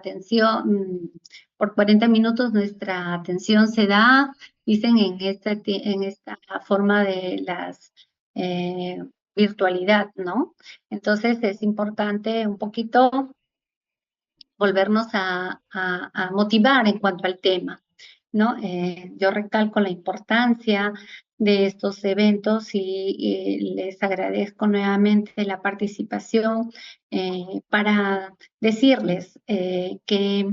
atención, por 40 minutos nuestra atención se da, dicen, en esta forma de las virtualidad, ¿no? Entonces es importante un poquito volvernos a motivar en cuanto al tema, ¿no? Yo recalco la importancia de estos eventos y les agradezco nuevamente la participación para decirles que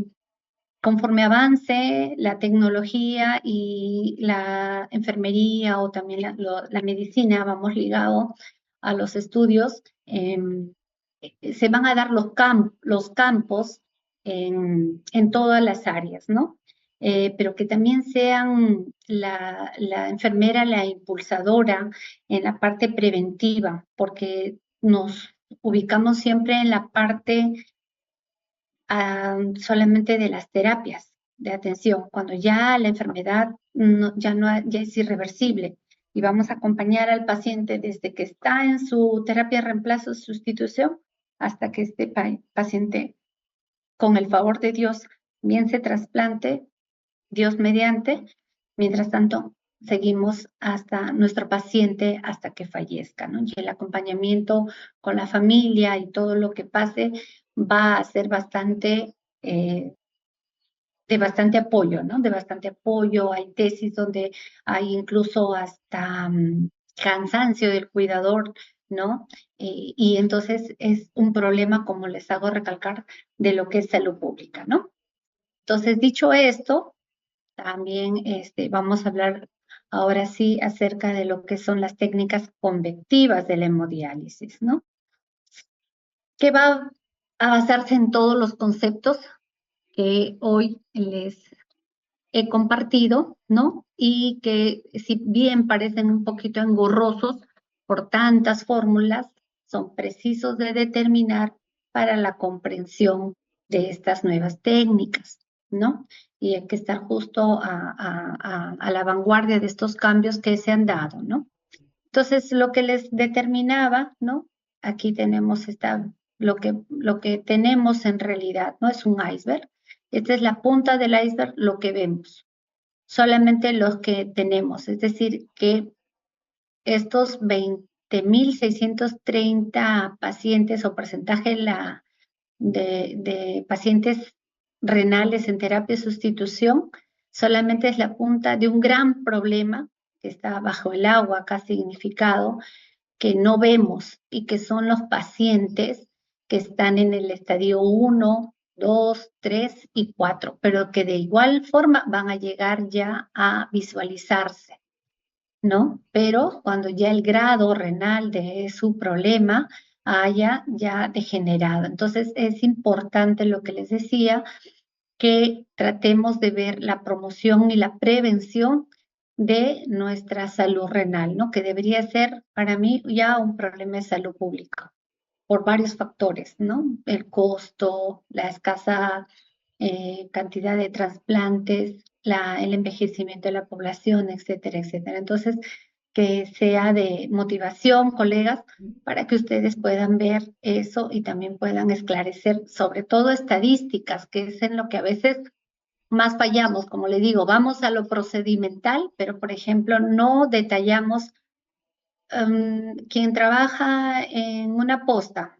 conforme avance la tecnología y la enfermería o también la medicina, vamos ligado a los estudios, se van a dar los campos en todas las áreas, ¿no? Pero que también sean la enfermera la impulsadora en la parte preventiva, porque nos ubicamos siempre en la parte solamente de las terapias de atención, cuando ya la enfermedad ya es irreversible y vamos a acompañar al paciente desde que está en su terapia de reemplazo sustitución hasta que este paciente, con el favor de Dios, bien se trasplante, Dios mediante. Mientras tanto, seguimos hasta nuestro paciente hasta que fallezca, ¿no? Y el acompañamiento con la familia y todo lo que pase va a ser de bastante apoyo, ¿no? De bastante apoyo. Hay tesis donde hay incluso hasta cansancio del cuidador, ¿no? Y entonces es un problema, como les hago recalcar, de lo que es salud pública, ¿no? Entonces, dicho esto, también vamos a hablar ahora sí acerca de lo que son las técnicas convectivas de la hemodiálisis, ¿no? Que va a basarse en todos los conceptos que hoy les he compartido, ¿no? Y que si bien parecen un poquito engorrosos por tantas fórmulas, son precisos de determinar para la comprensión de estas nuevas técnicas, ¿no? Y hay que estar justo a la vanguardia de estos cambios que se han dado, ¿no? Entonces, lo que les determinaba, ¿no? Aquí tenemos lo que tenemos en realidad, ¿no? Es un iceberg. Esta es la punta del iceberg, lo que vemos. Solamente los que tenemos, es decir, que estos 20.630 pacientes o porcentaje de pacientes renales en terapia de sustitución, solamente es la punta de un gran problema que está bajo el agua, acá significado, que no vemos y que son los pacientes que están en el estadio 1, 2, 3 y 4, pero que de igual forma van a llegar ya a visualizarse, ¿no? Pero cuando ya el grado renal de su problema haya ya degenerado. Entonces es importante lo que les decía, que tratemos de ver la promoción y la prevención de nuestra salud renal, ¿no? Que debería ser para mí ya un problema de salud pública por varios factores, ¿no? El costo, la escasa cantidad de trasplantes, el envejecimiento de la población, etcétera, etcétera. Entonces, que sea de motivación, colegas, para que ustedes puedan ver eso y también puedan esclarecer, sobre todo estadísticas, que es en lo que a veces más fallamos. Como le digo, vamos a lo procedimental, pero por ejemplo, no detallamos quien trabaja en una posta.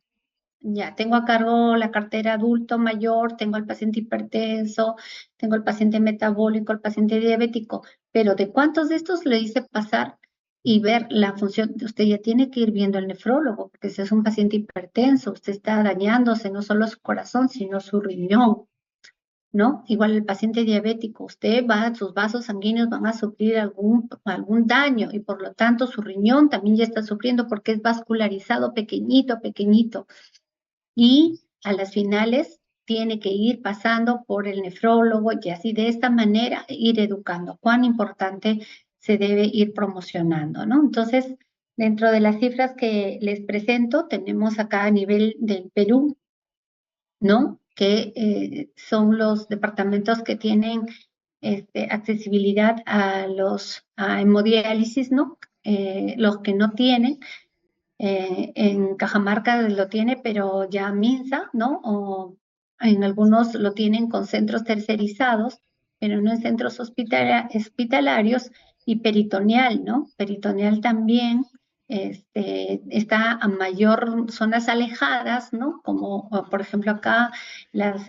Ya, tengo a cargo la cartera adulto mayor, tengo al paciente hipertenso, tengo al paciente metabólico, al paciente diabético, pero ¿de cuántos de estos le hice pasar y ver la función? Usted ya tiene que ir viendo al nefrólogo, porque si es un paciente hipertenso, usted está dañándose no solo su corazón, sino su riñón, ¿no? Igual el paciente diabético, sus vasos sanguíneos van a sufrir algún daño y por lo tanto su riñón también ya está sufriendo porque es vascularizado pequeñito, pequeñito. Y a las finales tiene que ir pasando por el nefrólogo y así de esta manera ir educando. Cuán importante se debe ir promocionando, ¿no? Entonces, dentro de las cifras que les presento, tenemos acá a nivel del Perú, ¿no? Que son los departamentos que tienen accesibilidad a hemodiálisis, ¿no? Los que no tienen, en Cajamarca lo tiene, pero ya Minsa, ¿no? en algunos lo tienen con centros tercerizados, pero no en centros hospitalarios, y peritoneal, ¿no? Peritoneal también está a mayor zonas alejadas, ¿no? Como por ejemplo acá las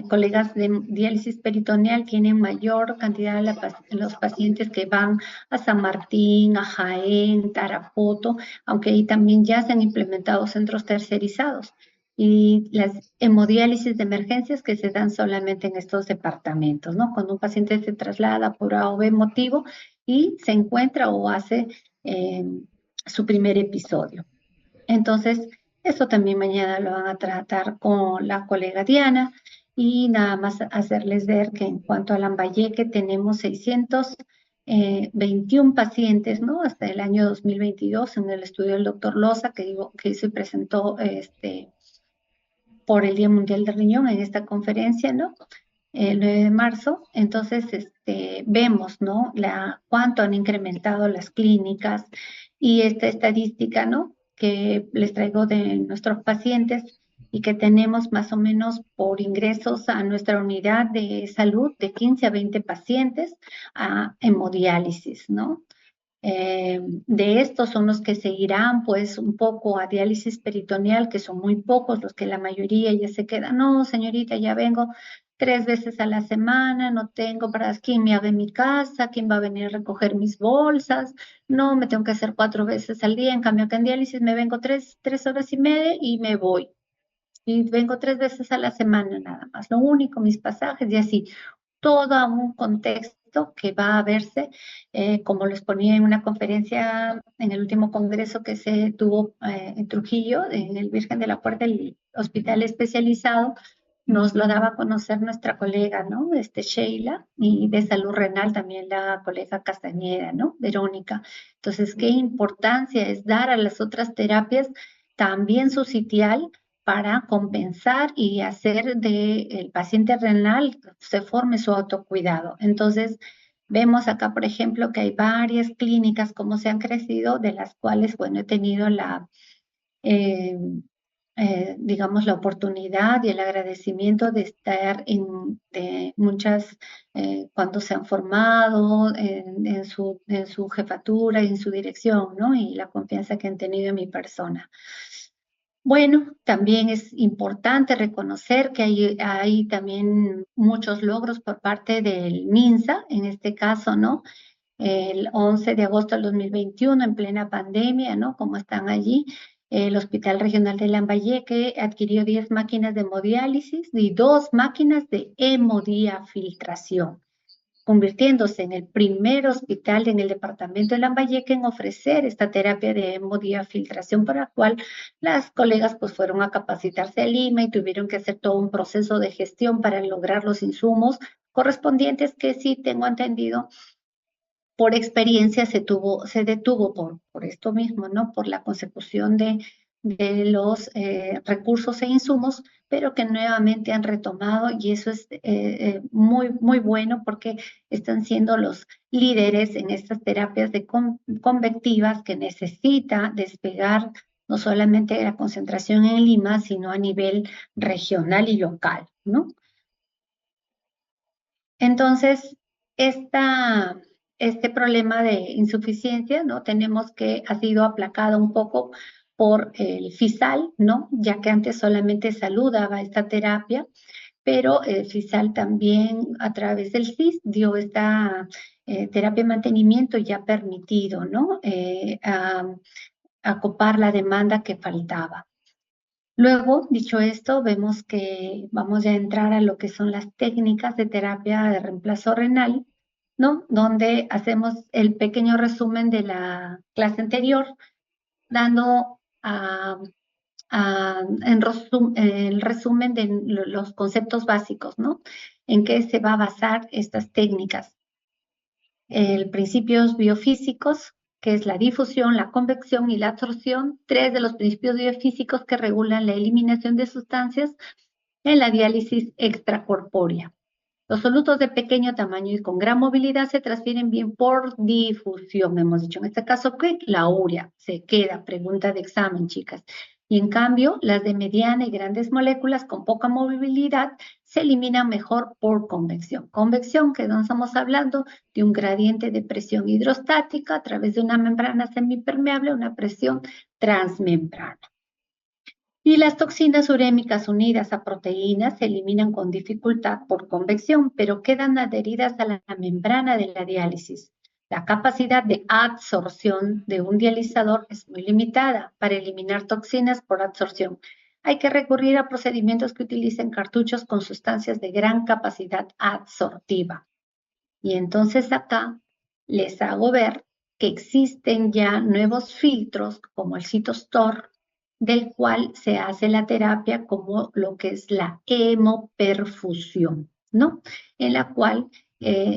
colegas de diálisis peritoneal tienen mayor cantidad de los pacientes que van a San Martín, a Jaén, Tarapoto, aunque ahí también ya se han implementado centros tercerizados. Y las hemodiálisis de emergencias que se dan solamente en estos departamentos, ¿no? Cuando un paciente se traslada por A o B motivo y se encuentra o hace su primer episodio. Entonces, eso también mañana lo van a tratar con la colega Diana, y nada más hacerles ver que en cuanto a Lambayeque tenemos 621 pacientes, ¿no? Hasta el año 2022 en el estudio del doctor Loza, que hizo y presentó por el Día Mundial del Riñón en esta conferencia, ¿no? El 9 de marzo. Entonces, vemos, ¿no? Cuánto han incrementado las clínicas, y esta estadística, ¿no? Que les traigo de nuestros pacientes, y que tenemos más o menos por ingresos a nuestra unidad de salud de 15 a 20 pacientes a hemodiálisis, ¿no? De estos son los que seguirán pues un poco a diálisis peritoneal, que son muy pocos los que la mayoría ya se quedan. No, señorita, ya vengo 3 veces a la semana, no tengo para quién me haga en mi casa, quién va a venir a recoger mis bolsas, no, me tengo que hacer 4 veces al día. En cambio acá en diálisis me vengo 3 horas y media y me voy. Y vengo 3 veces a la semana nada más, lo único, mis pasajes y así. Todo un contexto que va a verse, como lo exponía en una conferencia en el último congreso que se tuvo en Trujillo, en el Virgen de la Puerta, el hospital especializado. Nos lo daba a conocer nuestra colega, ¿no? Sheila, y de salud renal también la colega Castañeda, ¿no? Verónica. Entonces, qué importancia es dar a las otras terapias también su sitial, para compensar y hacer de el paciente renal se forme su autocuidado. Entonces, vemos acá, por ejemplo, que hay varias clínicas como se han crecido, de las cuales, bueno, he tenido eh, digamos, la oportunidad y el agradecimiento de estar de muchas, cuando se han formado en su jefatura y en su dirección, ¿no? Y la confianza que han tenido en mi persona. Bueno, también es importante reconocer que hay también muchos logros por parte del MINSA, en este caso, ¿no? El 11 de agosto del 2021, en plena pandemia, ¿no? Como están allí, el Hospital Regional de Lambayeque adquirió 10 máquinas de hemodiálisis y 2 máquinas de hemodiafiltración, convirtiéndose en el primer hospital en el departamento de Lambayeque en ofrecer esta terapia de hemodiafiltración, para la cual las colegas pues fueron a capacitarse a Lima y tuvieron que hacer todo un proceso de gestión para lograr los insumos correspondientes, que sí tengo entendido por experiencia se detuvo por esto mismo, ¿no? Por la consecución de los recursos e insumos, pero que nuevamente han retomado, y eso es muy, muy bueno, porque están siendo los líderes en estas terapias convectivas, que necesita despegar no solamente la concentración en Lima, sino a nivel regional y local, ¿no? Entonces, este problema de insuficiencia, ¿no? Tenemos que ha sido aplacado un poco por el FISAL, ¿no? Ya que antes solamente Salud daba esta terapia, pero el FISAL también a través del CIS dio esta terapia de mantenimiento, ya permitido, ¿no? Acopar la demanda que faltaba. Luego, dicho esto, vemos que vamos ya a entrar a lo que son las técnicas de terapia de reemplazo renal, ¿no? Donde hacemos el pequeño resumen de la clase anterior, dando el resumen de los conceptos básicos, ¿no? En qué se va a basar estas técnicas. Principios biofísicos, que es la difusión, la convección y la absorción, 3 de los principios biofísicos que regulan la eliminación de sustancias en la diálisis extracorpórea. Los solutos de pequeño tamaño y con gran movilidad se transfieren bien por difusión, hemos dicho. En este caso, ¿qué? La urea se queda, pregunta de examen, chicas. Y en cambio, las de mediana y grandes moléculas con poca movilidad se eliminan mejor por convección. Convección, que no estamos hablando de un gradiente de presión hidrostática a través de una membrana semipermeable, una presión transmembrana. Y las toxinas urémicas unidas a proteínas se eliminan con dificultad por convección, pero quedan adheridas a la membrana de la diálisis. La capacidad de absorción de un dializador es muy limitada para eliminar toxinas por absorción. Hay que recurrir a procedimientos que utilicen cartuchos con sustancias de gran capacidad absortiva. Y entonces acá les hago ver que existen ya nuevos filtros como el CitoStor, del cual se hace la terapia como lo que es la hemoperfusión, ¿no? En la cual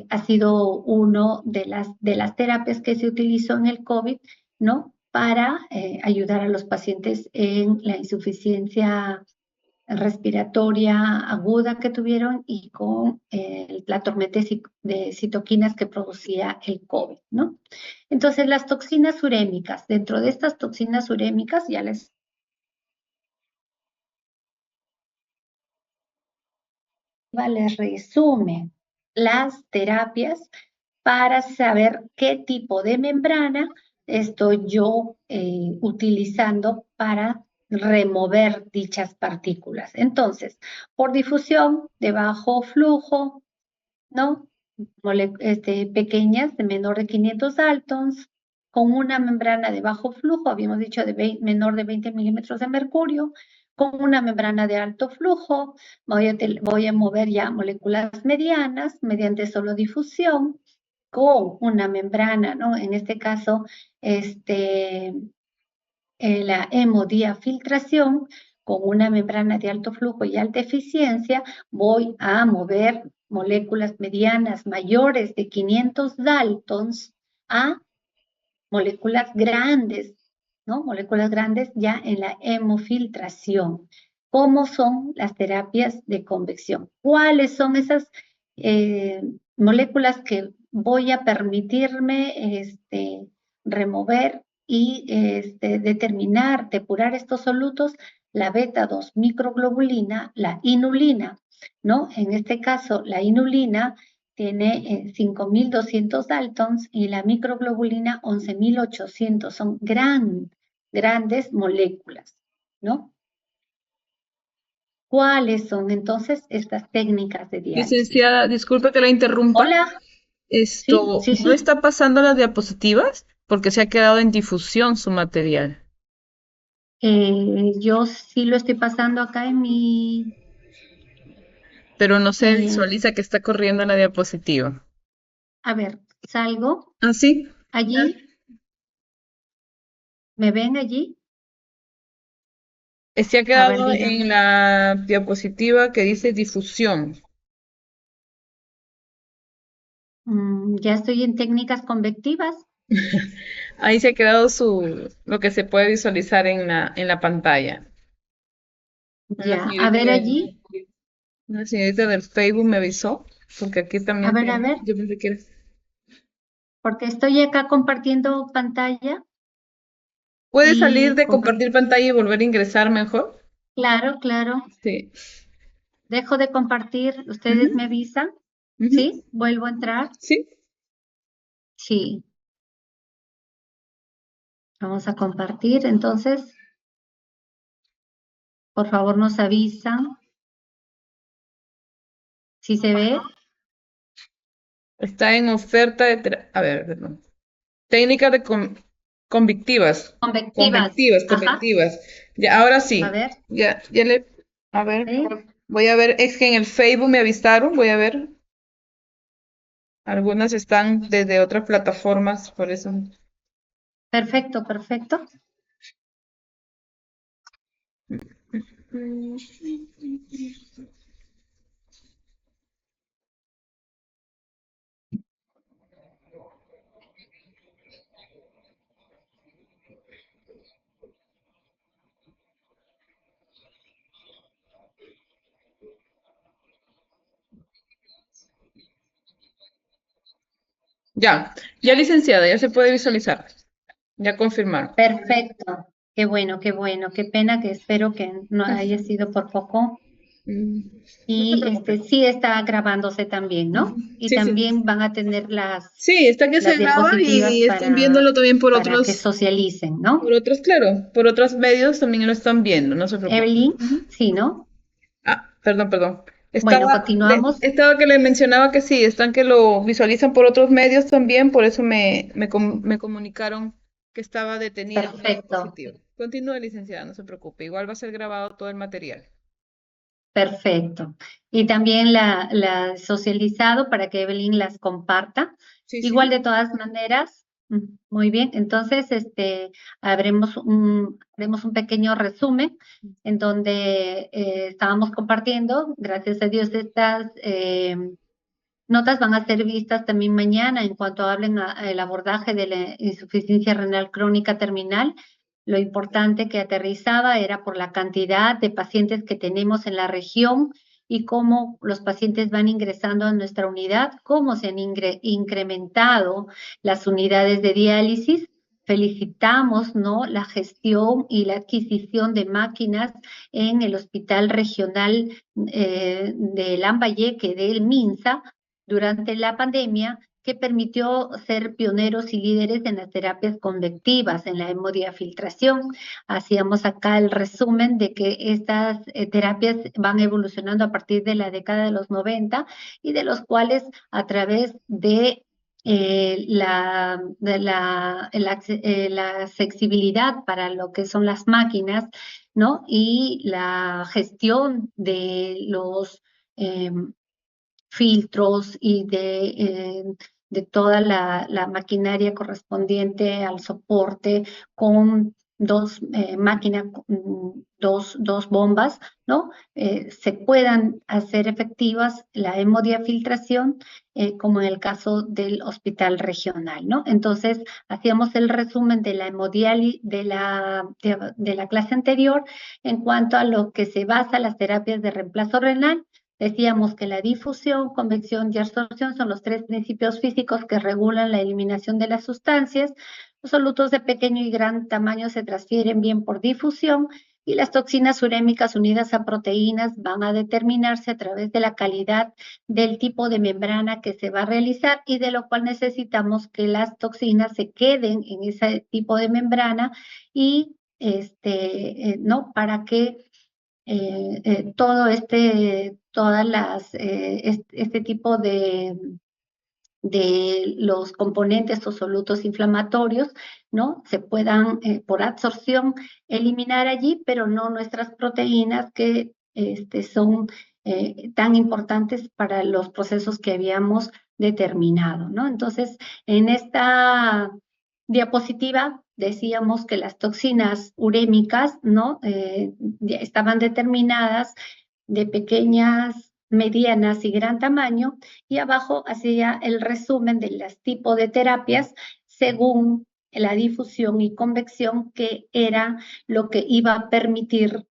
ha sido uno de las terapias que se utilizó en el COVID, ¿no? Para ayudar a los pacientes en la insuficiencia respiratoria aguda que tuvieron y con la tormenta de citoquinas que producía el COVID, ¿no? Entonces, las toxinas urémicas, dentro de estas toxinas urémicas, ya les resume las terapias para saber qué tipo de membrana estoy yo utilizando para remover dichas partículas. Entonces, por difusión de bajo flujo, ¿no? Pequeñas, de menor de 500 Daltons, con una membrana de bajo flujo, habíamos dicho menor de 20 milímetros de mercurio, con una membrana de alto flujo, voy a mover ya moléculas medianas mediante solo difusión, con una membrana, ¿no? En este caso, la hemodiafiltración, con una membrana de alto flujo y alta eficiencia, voy a mover moléculas medianas mayores de 500 Daltons a moléculas grandes, ¿no? Moléculas grandes ya en la hemofiltración. ¿Cómo son las terapias de convección? ¿Cuáles son esas moléculas que voy a permitirme remover y determinar, depurar estos solutos? La beta-2 microglobulina, la inulina, ¿no? En este caso, la inulina tiene 5.200 Daltons y la microglobulina 11.800. Son grandes moléculas, ¿no? ¿Cuáles son entonces estas técnicas de diálisis? Licenciada, disculpe que la interrumpa. Hola, sí, sí, ¿No sí. está pasando las diapositivas? Porque se ha quedado en difusión su material. Yo sí lo estoy pasando acá en mi... Pero no se eh, visualiza que está corriendo la diapositiva. a ver, salgo ¿Ah, sí? allí. ¿Me ven allí? Se ha A ver, quedado díganme. en la diapositiva que dice difusión. Ya estoy en técnicas convectivas. Ahí se ha quedado lo que se puede visualizar en la pantalla. Una Ya, a señorita ver allí. una señorita del Facebook me avisó, porque aquí también A ver, yo pensé que era. porque estoy acá compartiendo pantalla ¿Puede salir y de compartir pantalla y volver a ingresar mejor? claro, claro, Sí. dejo de compartir, ustedes me Ujú, avisan, ujú. ¿sí? ¿Vuelvo a entrar? Sí. Sí, vamos a compartir, entonces, por favor nos avisan si se ve, Está en oferta de a ver, perdón. Técnicas convictivas. convectivas, ajá, Convictivas. Ya, ahora a sí. ver, Ya le, a ver, ¿sí? voy a ver, es que en el Facebook me avisaron, voy a ver. Algunas están desde otras plataformas, por eso. Perfecto, perfecto. Ya licenciada, ya se puede visualizar. Ya confirmaron. Perfecto. Qué bueno, qué bueno, qué pena, que espero que no haya sido por poco. Mm, No se Y preocupe. sí está grabándose también, Ujú. ¿no? Y Sí, sí. también van a tener Sí, está que las se graba diapositivas y están viéndolo también para que socialicen, por ¿no? otros, claro, por otros medios también lo están viendo, no se preocupe. Evelyn, Ujú. sí, ¿no? Ah, perdón, perdón. Bueno, continuamos. Estaba que le mencionaba que sí, están que lo visualizan por otros medios también, por eso me comunicaron que estaba detenida una Perfecto, diapositiva. Continúe, licenciada, no se preocupe, igual va a ser grabado todo el material. perfecto. Y también la socializado para que Evelyn las comparta. Sí, Igual sí. de todas maneras, muy bien. Entonces, haremos un pequeño resumen en donde estábamos compartiendo. Gracias a Dios, estas notas van a ser vistas también mañana en cuanto hablen al abordaje de la insuficiencia renal crónica terminal. Lo importante que aterrizaba era por la cantidad de pacientes que tenemos en la región y cómo los pacientes van ingresando a nuestra unidad, cómo se han incrementado las unidades de diálisis. Felicitamos, ¿no?, la gestión y la adquisición de máquinas en el Hospital Regional de Lambayeque del MINSA durante la pandemia, que permitió ser pioneros y líderes en las terapias convectivas, en la hemodiafiltración. Hacíamos acá el resumen de que estas terapias van evolucionando a partir de la década de los 90 y de los cuales a través de la accesibilidad para lo que son las máquinas, ¿no? Y la gestión de los filtros y de toda la maquinaria correspondiente al soporte con dos máquinas, dos bombas, ¿no? Se puedan hacer efectivas la hemodiafiltración, como en el caso del hospital regional, ¿no? Entonces, hacíamos el resumen de la hemodiálisis de la clase anterior en cuanto a lo que se basa las terapias de reemplazo renal. Decíamos que la difusión, convección y absorción son los tres principios físicos que regulan la eliminación de las sustancias. Los solutos de pequeño y gran tamaño se transfieren bien por difusión y las toxinas urémicas unidas a proteínas van a determinarse a través de la calidad del tipo de membrana que se va a realizar y de lo cual necesitamos que las toxinas se queden en ese tipo de membrana y ¿no? Para que este tipo de los componentes o solutos inflamatorios, ¿no? Se puedan por absorción eliminar allí, pero no nuestras proteínas que son tan importantes para los procesos que habíamos determinado, ¿no? Entonces, en esta diapositiva decíamos que las toxinas urémicas, ¿no? Ya estaban determinadas de pequeñas, medianas y gran tamaño, y abajo hacía el resumen de los tipos de terapias según la difusión y convección, que era lo que iba a permitir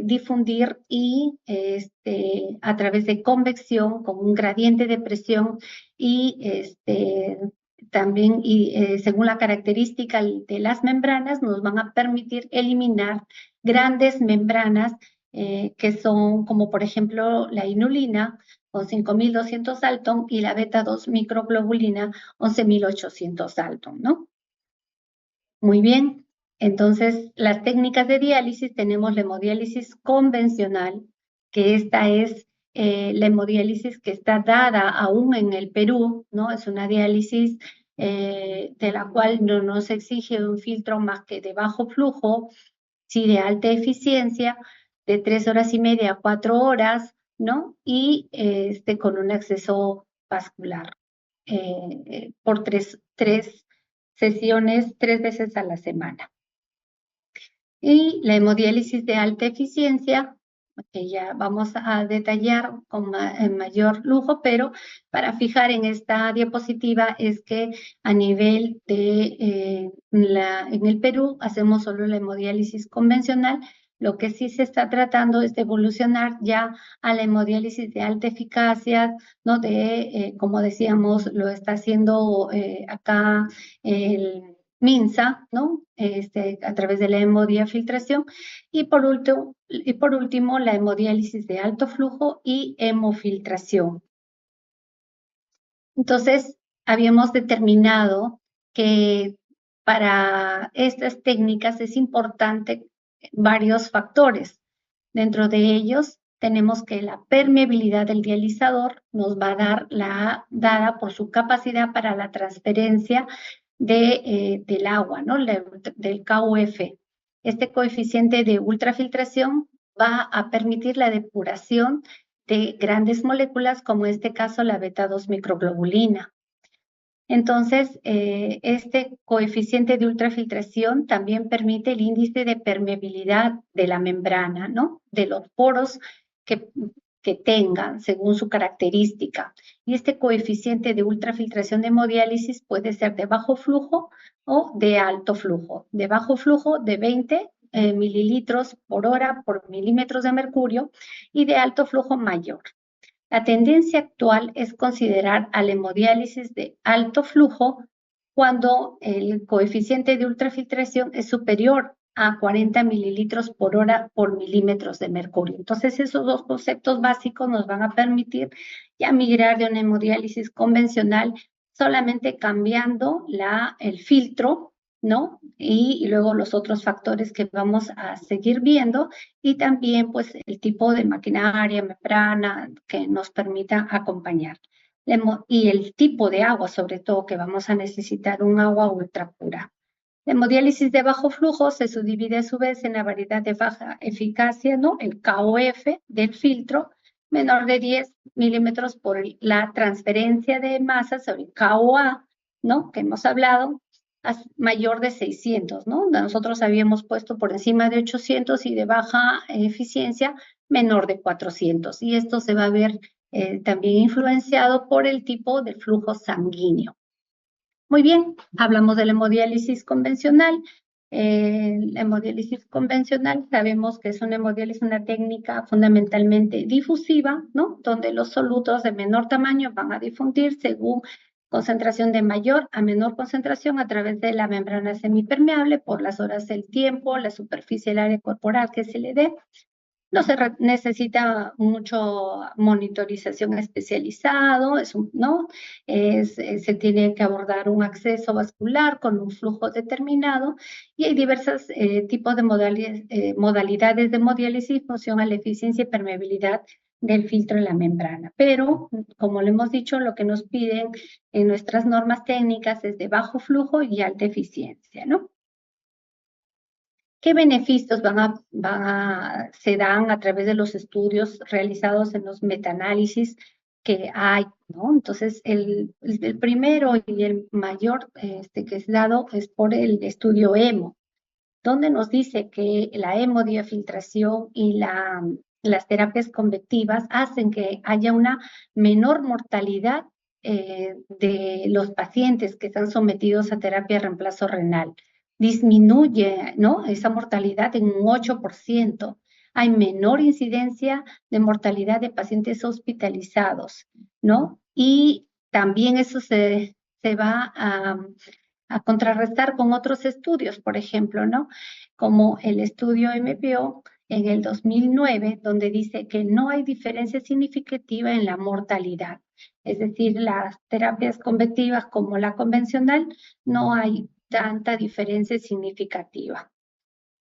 difundir y a través de convección con un gradiente de presión y también según la característica de las membranas nos van a permitir eliminar grandes membranas que son como por ejemplo la inulina con 5.200 Dalton y la beta 2 microglobulina 11.800 Dalton, ¿no? Muy bien. Entonces, las técnicas de diálisis, tenemos la hemodiálisis convencional, que esta es la hemodiálisis que está dada aún en el Perú, ¿no? Es una diálisis de la cual no nos exige un filtro más que de bajo flujo, sí, de alta eficiencia, de 3 horas y media a 4 horas, ¿no? Y con un acceso vascular por tres sesiones, 3 veces a la semana. Y la hemodiálisis de alta eficiencia, que ya vamos a detallar en mayor lujo, pero para fijar en esta diapositiva es que a nivel en el Perú hacemos solo la hemodiálisis convencional. Lo que sí se está tratando es de evolucionar ya a la hemodiálisis de alta eficacia, ¿no? Como decíamos, lo está haciendo acá MINSA, ¿no? A través de la hemodiafiltración. Y por último, la hemodiálisis de alto flujo y hemofiltración. Entonces, habíamos determinado que para estas técnicas es importante varios factores. Dentro de ellos, tenemos que la permeabilidad del dializador nos va a dar dada por su capacidad para la transferencia del agua, ¿no? Del KUF. Este coeficiente de ultrafiltración va a permitir la depuración de grandes moléculas, como en este caso la beta-2 microglobulina. Entonces, este coeficiente de ultrafiltración también permite el índice de permeabilidad de la membrana, ¿no? De los poros que tengan según su característica. Y este coeficiente de ultrafiltración de hemodiálisis puede ser de bajo flujo o de alto flujo. De bajo flujo de 20 mililitros por hora por milímetros de mercurio y de alto flujo mayor. La tendencia actual es considerar a la hemodiálisis de alto flujo cuando el coeficiente de ultrafiltración es superior a 40 mililitros por hora por milímetros de mercurio. Entonces, esos dos conceptos básicos nos van a permitir ya migrar de una hemodiálisis convencional solamente cambiando el filtro, ¿no? Y luego los otros factores que vamos a seguir viendo y también pues el tipo de maquinaria, membrana que nos permita acompañar. Y el tipo de agua, sobre todo, que vamos a necesitar un agua ultra pura. La hemodiálisis de bajo flujo se subdivide a su vez en la variedad de baja eficacia, ¿no? El KOF del filtro, menor de 10 milímetros por la transferencia de masa sobre el KOA, ¿no? Que hemos hablado, mayor de 600, ¿no? Nosotros habíamos puesto por encima de 800 y de baja eficiencia menor de 400. Y esto se va a ver también influenciado por el tipo de flujo sanguíneo. Muy bien, hablamos de la hemodiálisis convencional. La hemodiálisis convencional sabemos que es una técnica fundamentalmente difusiva, ¿no? Donde los solutos de menor tamaño van a difundir según concentración de mayor a menor concentración a través de la membrana semipermeable por las horas del tiempo, la superficie del área corporal que se le dé. No se necesita mucho monitorización especializado, ¿no? Se tiene que abordar un acceso vascular con un flujo determinado y hay diversos tipos de modalidades de hemodiálisis en función a la eficiencia y permeabilidad del filtro en la membrana. Pero, como le hemos dicho, lo que nos piden en nuestras normas técnicas es de bajo flujo y alta eficiencia, ¿no? ¿Qué beneficios se dan a través de los estudios realizados en los metaanálisis que hay, ¿no? Entonces, el primero y el mayor que es dado es por el estudio HEMO, donde nos dice que la hemodiafiltración y las terapias convectivas hacen que haya una menor mortalidad de los pacientes que están sometidos a terapia de reemplazo renal. Disminuye, ¿no? Esa mortalidad en un 8%. Hay menor incidencia de mortalidad de pacientes hospitalizados, ¿no? Y también eso se va a contrarrestar con otros estudios, por ejemplo, ¿no? Como el estudio MPO en el 2009, donde dice que no hay diferencia significativa en la mortalidad. Es decir, las terapias convectivas como la convencional, no hay tanta diferencia significativa.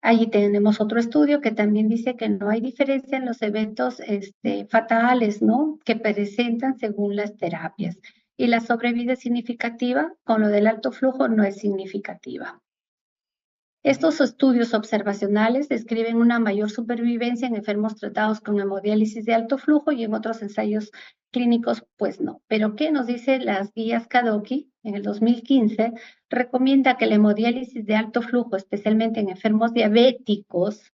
Allí tenemos otro estudio que también dice que no hay diferencia en los eventos fatales, ¿no? Que presentan según las terapias. Y la sobrevida significativa con lo del alto flujo no es significativa. Estos estudios observacionales describen una mayor supervivencia en enfermos tratados con hemodiálisis de alto flujo y en otros ensayos clínicos, pues no. Pero ¿qué nos dice las guías Kadoki en el 2015? Recomienda que la hemodiálisis de alto flujo, especialmente en enfermos diabéticos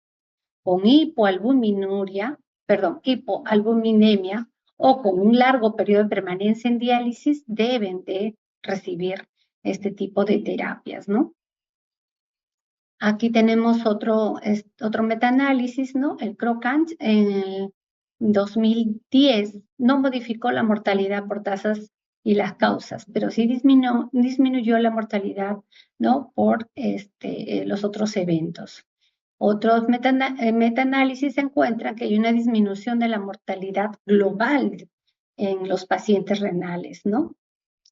con hipoalbuminemia o con un largo periodo de permanencia en diálisis, deben de recibir este tipo de terapias, ¿no? Aquí tenemos otro metaanálisis, ¿no? El Crocant en el 2010 no modificó la mortalidad por tasas y las causas, pero sí disminuyó la mortalidad, ¿no? Por los otros eventos. Otros metaanálisis encuentran que hay una disminución de la mortalidad global en los pacientes renales, ¿no?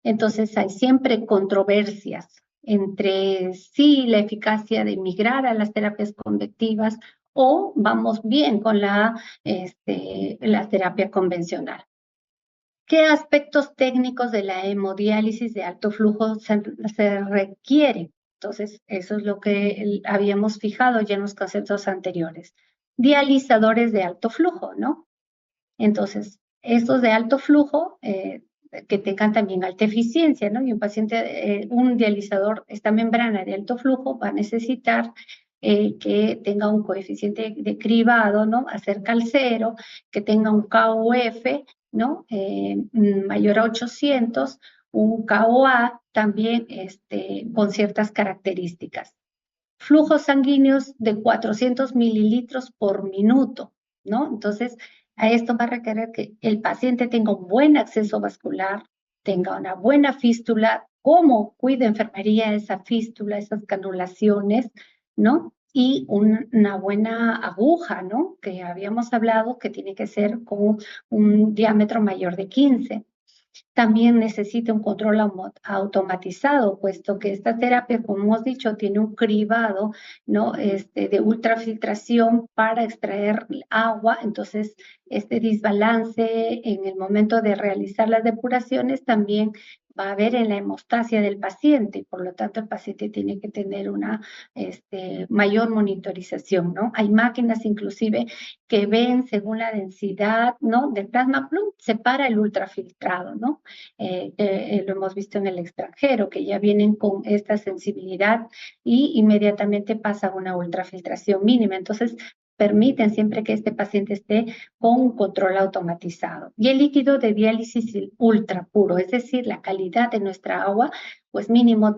Entonces hay siempre controversias entre sí la eficacia de migrar a las terapias convectivas o vamos bien con la terapia convencional. ¿Qué aspectos técnicos de la hemodiálisis de alto flujo se requieren? Entonces, eso es lo que habíamos fijado ya en los conceptos anteriores. Dializadores de alto flujo, ¿no? Entonces, estos de alto flujo, que tengan también alta eficiencia, ¿no? Y un paciente, un dializador, esta membrana de alto flujo va a necesitar que tenga un coeficiente de cribado, ¿no? Acerca al cero, que tenga un KOF, ¿no? Mayor a 800, un KOA también con ciertas características. Flujos sanguíneos de 400 mililitros por minuto, ¿no? Entonces, a esto va a requerir que el paciente tenga un buen acceso vascular, tenga una buena fístula, cómo cuida enfermería esa fístula, esas canulaciones, ¿no? Y una buena aguja, ¿no? Que habíamos hablado que tiene que ser con un diámetro mayor de 15. También necesita un control automatizado, puesto que esta terapia, como hemos dicho, tiene un cribado, ¿no? De ultrafiltración para extraer agua. Entonces, este desbalance en el momento de realizar las depuraciones también va a haber en la hemostasia del paciente. Por lo tanto, el paciente tiene que tener una mayor monitorización, ¿no? Hay máquinas inclusive que ven según la densidad, ¿no? Del plasma, plum, separa el ultrafiltrado, ¿no? Lo hemos visto en el extranjero, que ya vienen con esta sensibilidad y inmediatamente pasa a una ultrafiltración mínima. Entonces, permiten siempre que este paciente esté con un control automatizado. Y el líquido de diálisis ultra puro, es decir, la calidad de nuestra agua, pues mínimo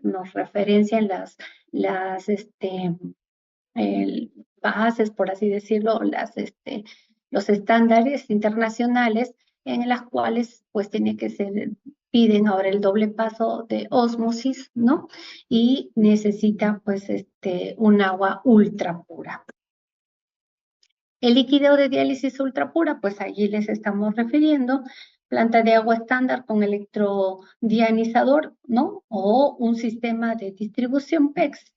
nos referencia en bases, por así decirlo, los estándares internacionales en las cuales pues tiene que ser, piden ahora el doble paso de ósmosis, ¿no? Y necesita pues un agua ultra pura. El líquido de diálisis ultra pura, pues allí les estamos refiriendo, planta de agua estándar con electrodianizador, ¿no? O un sistema de distribución PEX,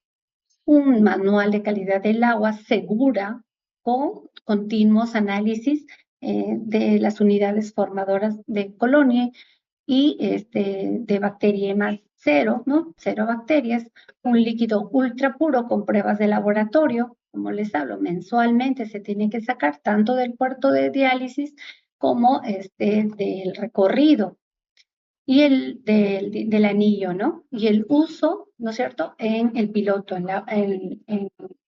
un manual de calidad del agua segura con continuos análisis de las unidades formadoras de colonia y de bacteria más cero, ¿no? Cero bacterias, un líquido ultra puro con pruebas de laboratorio, como les hablo, mensualmente se tiene que sacar tanto del puerto de diálisis como del recorrido y del anillo, ¿no? Y el uso, ¿no es cierto?, en el piloto, en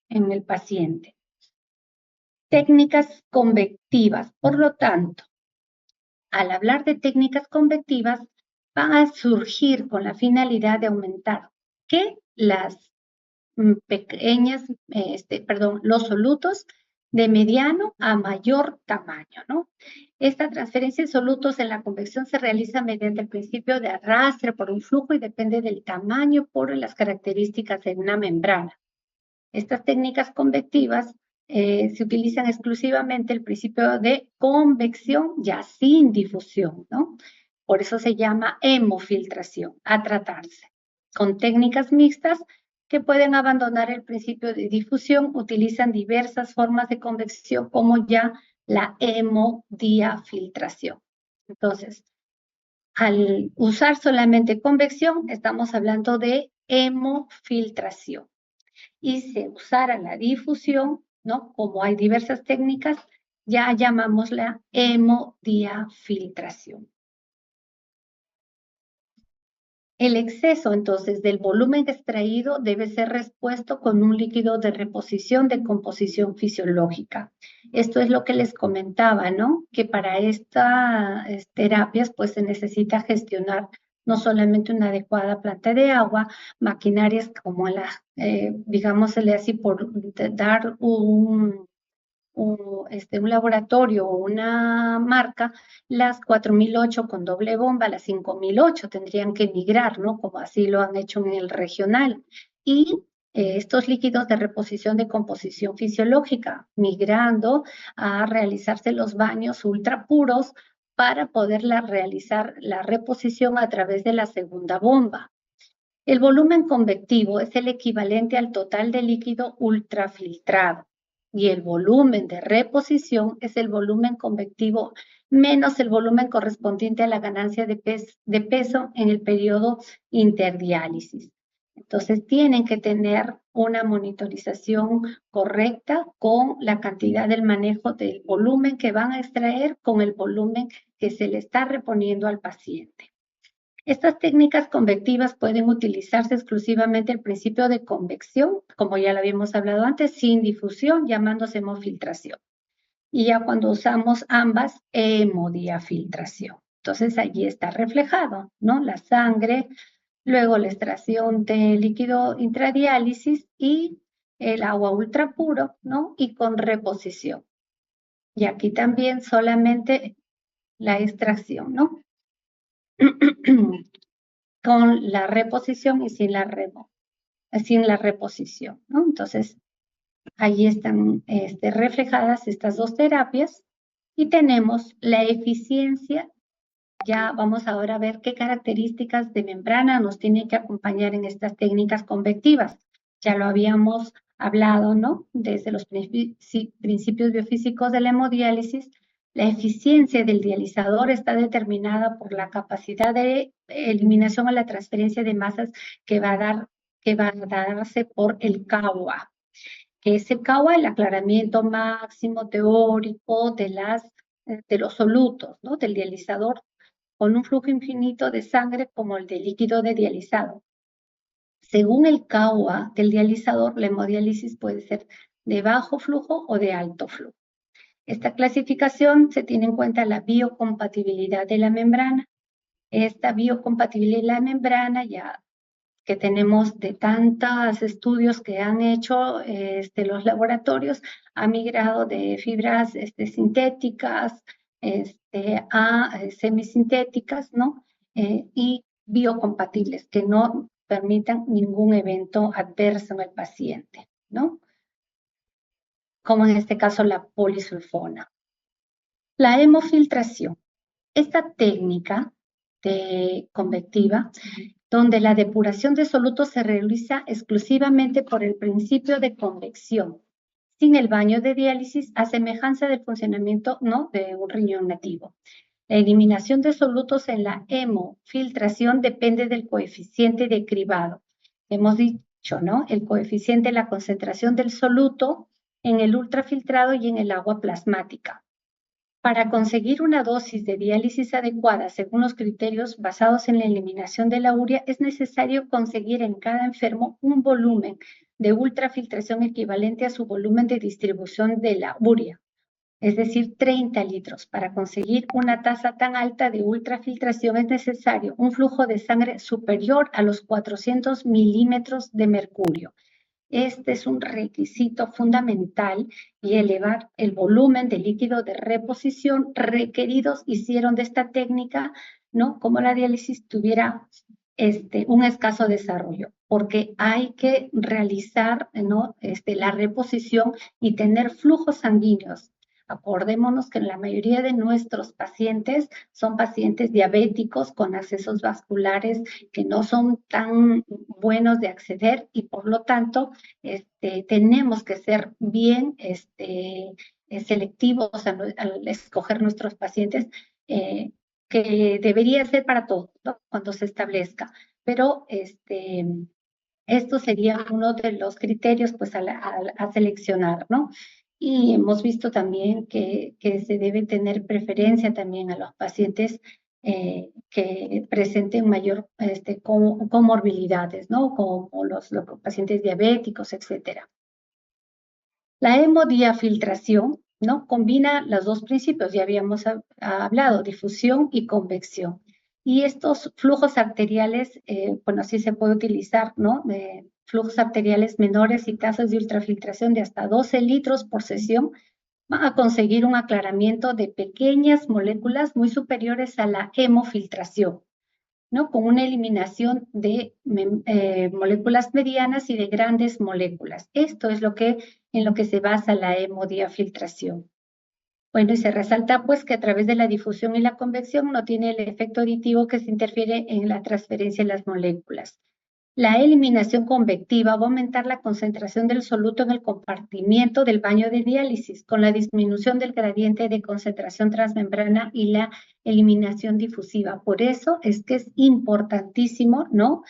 el paciente. Técnicas convectivas, por lo tanto, al hablar de técnicas convectivas, van a surgir con la finalidad de aumentar que las los solutos de mediano a mayor tamaño, ¿no? Esta transferencia de solutos en la convección se realiza mediante el principio de arrastre por un flujo y depende del tamaño por las características de una membrana. Estas técnicas convectivas se utilizan exclusivamente el principio de convección ya sin difusión, ¿no? Por eso se llama hemofiltración, a tratarse. Con técnicas mixtas que pueden abandonar el principio de difusión, utilizan diversas formas de convección como ya la hemodiafiltración. Entonces, al usar solamente convección, estamos hablando de hemofiltración. Y si usara la difusión, ¿no? Como hay diversas técnicas, ya llamamos la hemodiafiltración. El exceso, entonces, del volumen extraído debe ser respuesto con un líquido de reposición de composición fisiológica. Esto es lo que les comentaba, ¿no? Que para estas terapias, pues se necesita gestionar no solamente una adecuada planta de agua, maquinarias como digámosle así, por dar un laboratorio o una marca, las 4008 con doble bomba, las 5008 tendrían que migrar, ¿no? Como así lo han hecho en el regional. Y estos líquidos de reposición de composición fisiológica, migrando a realizarse los baños ultra puros para poder realizar la reposición a través de la segunda bomba. El volumen convectivo es el equivalente al total de líquido ultrafiltrado y el volumen de reposición es el volumen convectivo menos el volumen correspondiente a la ganancia de peso en el periodo interdiálisis. Entonces tienen que tener una monitorización correcta con la cantidad del manejo del volumen que van a extraer con el volumen que se le está reponiendo al paciente. Estas técnicas convectivas pueden utilizarse exclusivamente el principio de convección, como ya lo habíamos hablado antes, sin difusión, llamándose hemofiltración. Y ya cuando usamos ambas, hemodiafiltración. Entonces allí está reflejado, ¿no? La sangre, luego la extracción de líquido intradiálisis y el agua ultra puro, ¿no? Y con reposición. Y aquí también solamente la extracción, ¿no? Con la reposición y sin la reposición, ¿no? Entonces, ahí están reflejadas estas dos terapias y tenemos la eficiencia. Ya vamos ahora a ver qué características de membrana nos tienen que acompañar en estas técnicas convectivas. Ya lo habíamos hablado, ¿no? Desde los principios biofísicos de la hemodiálisis, la eficiencia del dializador está determinada por la capacidad de eliminación o la transferencia de masas que va a darse por el CAUA, que es el CAUA, el aclaramiento máximo teórico de los solutos, ¿no? Del dializador con un flujo infinito de sangre como el de líquido de dializado. Según el CAUA del dializador, la hemodiálisis puede ser de bajo flujo o de alto flujo. Esta clasificación se tiene en cuenta la biocompatibilidad de la membrana. Esta biocompatibilidad de la membrana, ya que tenemos de tantos estudios que han hecho los laboratorios, ha migrado de fibras sintéticas a semisintéticas, ¿no? Y biocompatibles, que no permitan ningún evento adverso en el paciente, ¿no? Como en este caso la polisulfona. La hemofiltración. Esta técnica convectiva, donde la depuración de solutos se realiza exclusivamente por el principio de convección, sin el baño de diálisis, a semejanza del funcionamiento, ¿no?, de un riñón nativo. La eliminación de solutos en la hemofiltración depende del coeficiente de cribado. Hemos dicho, ¿no?, el coeficiente de la concentración del soluto en el ultrafiltrado y en el agua plasmática. Para conseguir una dosis de diálisis adecuada según los criterios basados en la eliminación de la urea, es necesario conseguir en cada enfermo un volumen de ultrafiltración equivalente a su volumen de distribución de la urea, es decir, 30 litros. Para conseguir una tasa tan alta de ultrafiltración es necesario un flujo de sangre superior a los 400 milímetros de mercurio. Este es un requisito fundamental y elevar el volumen de líquido de reposición requeridos hicieron de esta técnica, ¿no?, como la diálisis tuviera un escaso desarrollo, porque hay que realizar, ¿no?, la reposición y tener flujos sanguíneos. Acordémonos que la mayoría de nuestros pacientes son pacientes diabéticos con accesos vasculares que no son tan buenos de acceder y por lo tanto tenemos que ser bien selectivos al escoger nuestros pacientes, que debería ser para todos, ¿no?, cuando se establezca. Pero esto sería uno de los criterios pues a seleccionar, ¿no? Y hemos visto también que se debe tener preferencia también a los pacientes que presenten mayor comorbilidades, ¿no? Como los pacientes diabéticos, etcétera. La hemodiafiltración, ¿no?, combina los dos principios, ya habíamos hablado, difusión y convección. Y estos flujos arteriales, bueno, sí se puede utilizar, ¿no?, flujos arteriales menores y tasas de ultrafiltración de hasta 12 litros por sesión van a conseguir un aclaramiento de pequeñas moléculas muy superiores a la hemofiltración, ¿no? Con una eliminación de moléculas medianas y de grandes moléculas. Esto es en lo que se basa la hemodiafiltración. Bueno, y se resalta pues que a través de la difusión y la convección no tiene el efecto aditivo que se interfiere en la transferencia de las moléculas. La eliminación convectiva va a aumentar la concentración del soluto en el compartimiento del baño de diálisis, con la disminución del gradiente de concentración transmembrana y la eliminación difusiva. Por eso es que es importantísimo, ¿no?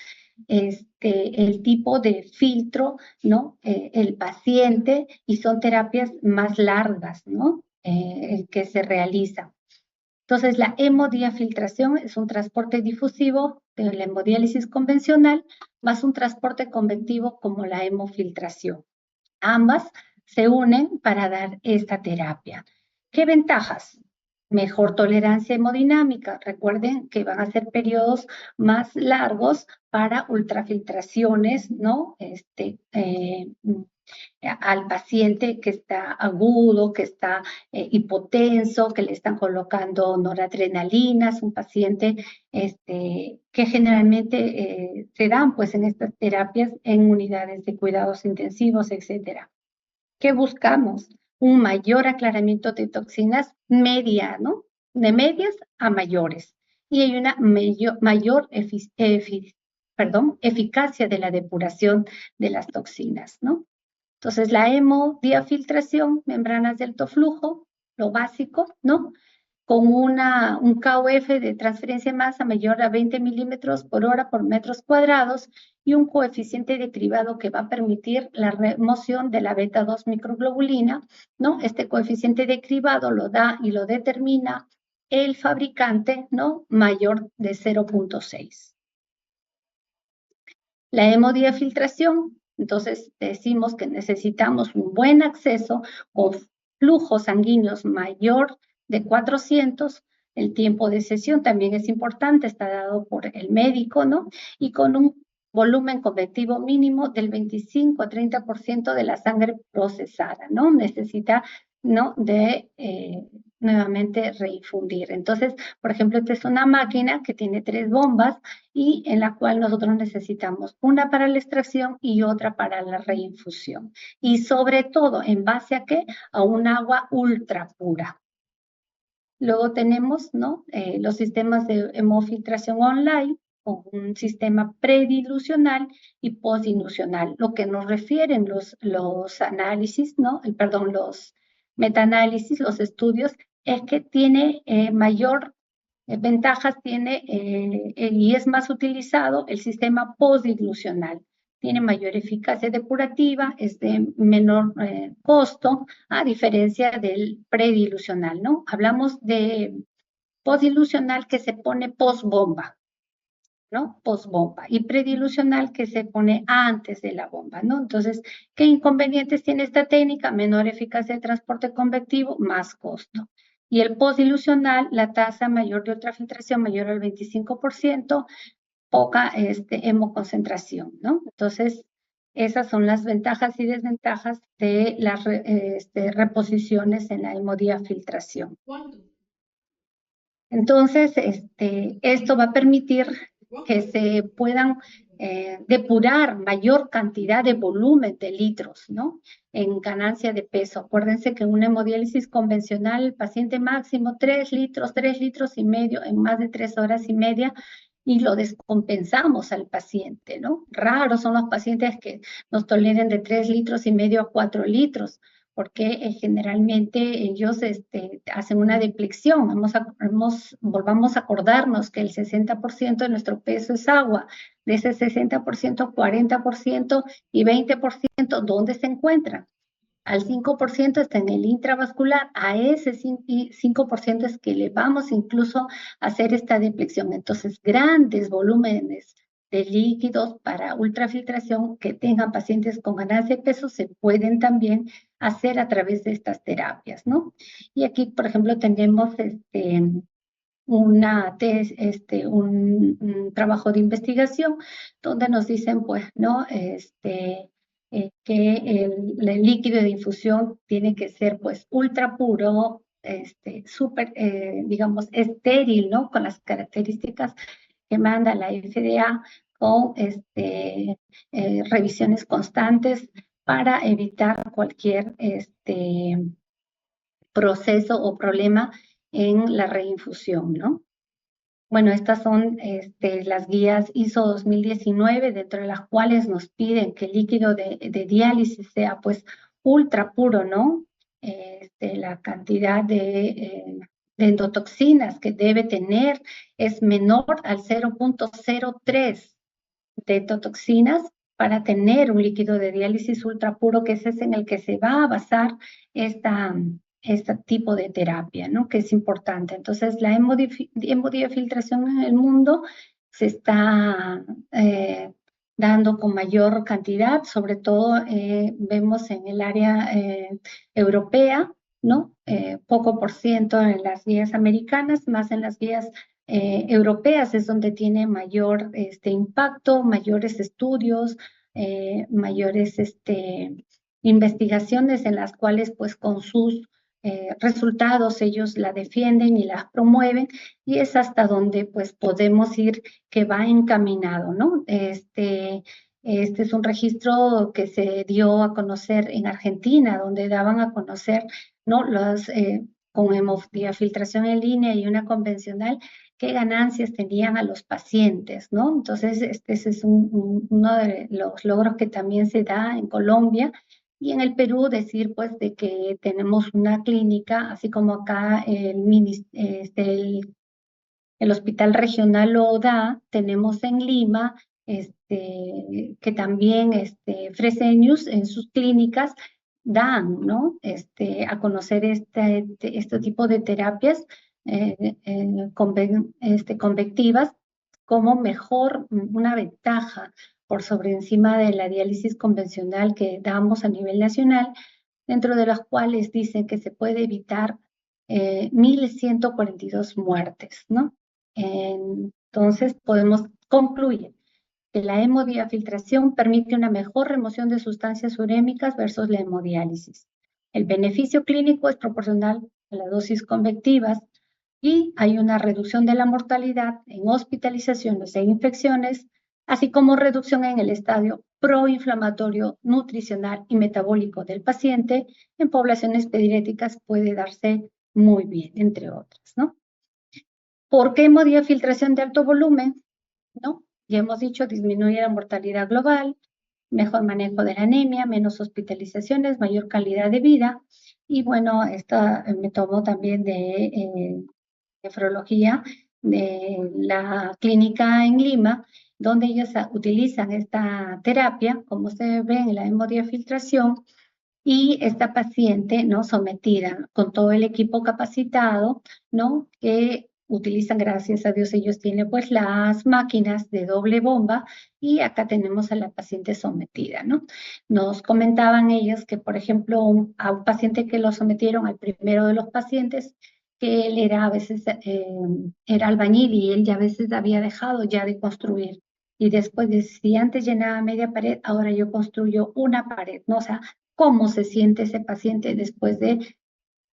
El tipo de filtro, ¿no? El paciente, y son terapias más largas, ¿no? El que se realiza. Entonces, la hemodiafiltración es un transporte difusivo de la hemodiálisis convencional más un transporte convectivo como la hemofiltración. Ambas se unen para dar esta terapia. ¿Qué ventajas? Mejor tolerancia hemodinámica. Recuerden que van a ser periodos más largos para ultrafiltraciones, ¿no? Al paciente que está agudo, que está hipotenso, que le están colocando noradrenalinas, un paciente que generalmente se dan pues en estas terapias en unidades de cuidados intensivos, etcétera. ¿Qué buscamos? Un mayor aclaramiento de toxinas media, ¿no? De medias a mayores. Y hay una mayor eficacia de la depuración de las toxinas, ¿no? Entonces, la hemodiafiltración, membranas de alto flujo, lo básico, ¿no? Con un KOF de transferencia de masa mayor a 20 milímetros por hora por metros cuadrados y un coeficiente de cribado que va a permitir la remoción de la beta-2 microglobulina, ¿no? Este coeficiente de cribado lo da y lo determina el fabricante, ¿no? Mayor de 0.6. La hemodiafiltración, entonces decimos que necesitamos un buen acceso con flujos sanguíneos mayor de 400. El tiempo de sesión también es importante, está dado por el médico, ¿no? Y con un volumen convectivo mínimo del 25 a 30% de la sangre procesada, ¿no? Necesita, ¿no? De nuevamente reinfundir. Entonces, por ejemplo, esta es una máquina que tiene 3 bombas y en la cual nosotros necesitamos una para la extracción y otra para la reinfusión. Y sobre todo, ¿en base a qué? A un agua ultra pura. Luego tenemos, ¿no? Los sistemas de hemofiltración online, con un sistema predilucional y postdilucional. Lo que nos refieren los análisis, ¿no? Perdón, los metaanálisis, los estudios, es que tiene mayor ventajas tiene y es más utilizado el sistema postdilucional. Tiene mayor eficacia depurativa, es de menor costo, a diferencia del predilucional, ¿no? Hablamos de postdilucional que se pone postbomba, ¿no? Postbomba. Y predilucional que se pone antes de la bomba, ¿no? Entonces, ¿qué inconvenientes tiene esta técnica? Menor eficacia de transporte convectivo, más costo. Y el postdilucional, la tasa mayor de ultrafiltración mayor al 25%, poca hemoconcentración, ¿no? Entonces, esas son las ventajas y desventajas de las reposiciones en la hemodiafiltración. Entonces, esto va a permitir que se puedan depurar mayor cantidad de volumen de litros, ¿no? En ganancia de peso. Acuérdense que en una hemodiálisis convencional, el paciente máximo 3 litros y medio en más de 3 horas y media, y lo descompensamos al paciente, ¿no? Raros son los pacientes que nos toleren de 3 litros y medio a 4 litros, porque generalmente ellos hacen una depleción. Volvamos a acordarnos que el 60% de nuestro peso es agua. De ese 60%, 40% y 20%, ¿dónde se encuentran? Al 5% está en el intravascular, a ese 5% es que le vamos incluso a hacer esta depleción. Entonces, grandes volúmenes de líquidos para ultrafiltración que tengan pacientes con ganancia de peso se pueden también hacer a través de estas terapias, ¿no? Y aquí, por ejemplo, tenemos un trabajo de investigación donde nos dicen, pues, ¿no? que el líquido de infusión tiene que ser pues ultra puro, súper, digamos, estéril, ¿no? Con las características que manda la FDA, con revisiones constantes para evitar cualquier proceso o problema en la reinfusión, ¿no? Bueno, estas son las guías ISO 2019, dentro de las cuales nos piden que el líquido de diálisis sea pues ultra puro, ¿no? La cantidad de endotoxinas que debe tener es menor al 0.03 de endotoxinas para tener un líquido de diálisis ultra puro, que ese es en el que se va a basar este tipo de terapia, ¿no? Que es importante. Entonces, la hemodiafiltración en el mundo se está dando con mayor cantidad, sobre todo vemos en el área europea, ¿no? Poco por ciento en las guías americanas, más en las guías europeas es donde tiene mayor impacto, mayores estudios, mayores investigaciones en las cuales pues con sus resultados ellos la defienden y la promueven, y es hasta donde pues podemos ir que va encaminado, ¿no? Este es un registro que se dio a conocer en Argentina, donde daban a conocer, ¿no? Con hemodiafiltración en línea y una convencional, qué ganancias tenían a los pacientes, ¿no? Entonces, ese es uno de los logros que también se da en Colombia. Y en el Perú decir pues de que tenemos una clínica, así como acá el hospital regional lo da, tenemos en Lima, que también Fresenius en sus clínicas dan, ¿no? A conocer este tipo de terapias convectivas como mejor, una ventaja por sobre encima de la diálisis convencional que damos a nivel nacional, dentro de las cuales dicen que se puede evitar 1.142 muertes, ¿no? Entonces podemos concluir que la hemodiafiltración permite una mejor remoción de sustancias urémicas versus la hemodiálisis. El beneficio clínico es proporcional a las dosis convectivas y hay una reducción de la mortalidad en hospitalizaciones e infecciones, así como reducción en el estadio proinflamatorio, nutricional y metabólico del paciente. En poblaciones pediátricas puede darse muy bien, entre otras, ¿no? ¿Por qué hemodiafiltración de alto volumen? ¿No? Ya hemos dicho, disminuye la mortalidad global, mejor manejo de la anemia, menos hospitalizaciones, mayor calidad de vida. Y bueno, esta me tomó también de nefrología de la clínica en Lima, donde ellos utilizan esta terapia, como se ve en la hemodiafiltración, y esta paciente, ¿no? Sometida con todo el equipo capacitado, ¿no? Que utilizan, gracias a Dios, ellos tienen pues las máquinas de doble bomba, y acá tenemos a la paciente sometida, ¿no? Nos comentaban ellos que, por ejemplo, a un paciente que lo sometieron, al primero de los pacientes, que él era a veces, era albañil y él ya a veces había dejado ya de construir. Y después de, si antes llenaba media pared, ahora yo construyo una pared, ¿no? O sea, cómo se siente ese paciente después de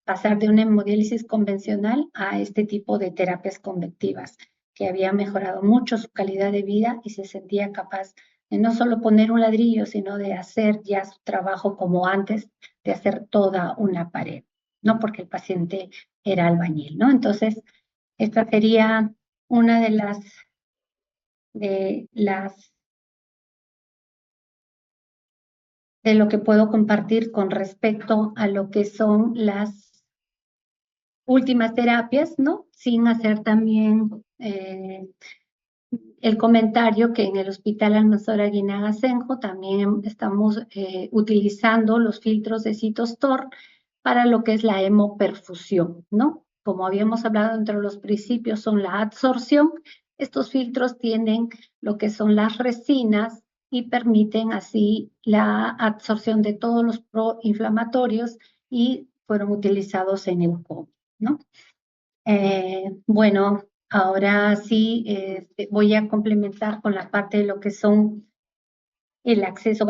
pasar de una hemodiálisis convencional a este tipo de terapias convectivas, que había mejorado mucho su calidad de vida y se sentía capaz de no solo poner un ladrillo, sino de hacer ya su trabajo como antes de hacer toda una pared, ¿no? Porque el paciente era albañil, ¿no? Entonces, esta sería una de lo que puedo compartir con respecto a lo que son las últimas terapias, ¿no? Sin hacer también el comentario que en el Hospital Almanzora Guinaga Senjo también estamos utilizando los filtros de Cytostor para lo que es la hemoperfusión, ¿no? Como habíamos hablado, entre los principios son la adsorción. Estos filtros tienen lo que son las resinas y permiten así la absorción de todos los proinflamatorios, y fueron utilizados en el COVID, ¿no? Bueno, ahora sí voy a complementar con la parte de lo que son el acceso